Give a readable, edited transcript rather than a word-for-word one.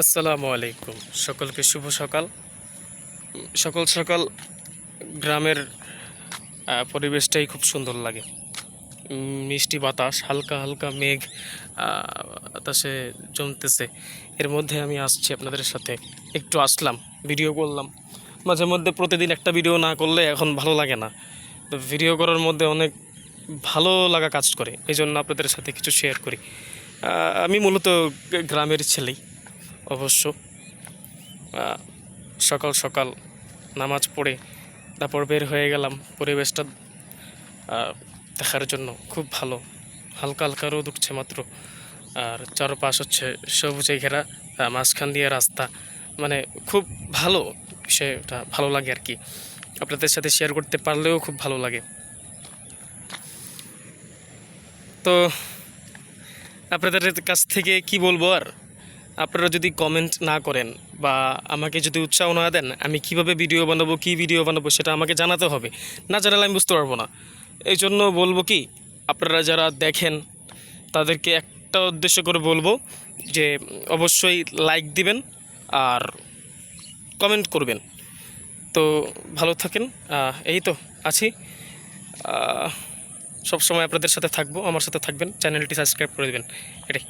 আসসালামু আলাইকুম, সকলকে শুভ সকাল। সকাল সকাল গ্রামের পরিবেশটাই খুব সুন্দর লাগে। মিষ্টি বাতাস, হালকা হালকা মেঘ বাতাসে জমতেছে। এর মধ্যে আমি আসছি আপনাদের সাথে, একটু আসলাম, ভিডিও করলাম। মাঝে মধ্যে প্রতিদিন একটা ভিডিও না করলে এখন ভালো লাগে না, তো ভিডিও করার মধ্যে অনেক ভালো লাগা কাজ করে, এই জন্য আপনাদের সাথে কিছু শেয়ার করি। আমি মূলত গ্রামের ছেলেই অবশ্য। সকাল সকাল নামাজ পড়ে তারপর বের হয়ে গেলাম পরিবেশটা দেখার জন্য। খুব ভালো, হালকা হালকা রোদ উঠছে মাত্র, আর চারপাশ হচ্ছে সবুজে ঘেরা, মাঝখান দিয়ে রাস্তা। মানে খুব ভালো, বিষয়টা ভালো লাগে আর কি। আপনাদের সাথে শেয়ার করতে পারলেও খুব ভালো লাগে। তো আপনাদের কাছ থেকে কি বলবো আর, আপনারা যদি কমেন্ট না করেন বা আমাকে যদি উৎসাহ না দেন, আমি কিভাবে ভিডিও বানাবো, কী ভিডিও বানাবো সেটা আমাকে জানাতে হবে। না জানালে আমি বুঝতে পারবো না। এই জন্য বলবো কি, আপনারা যারা দেখেন তাদেরকে একটা উদ্দেশ্য করে বলবো যে অবশ্যই লাইক দিবেন আর কমেন্ট করবেন। তো ভালো থাকেন। এই তো আছি, সব সময় আপনাদের সাথে থাকবো, আমার সাথে থাকবেন, চ্যানেলটি সাবস্ক্রাইব করে দেবেন, এটাই।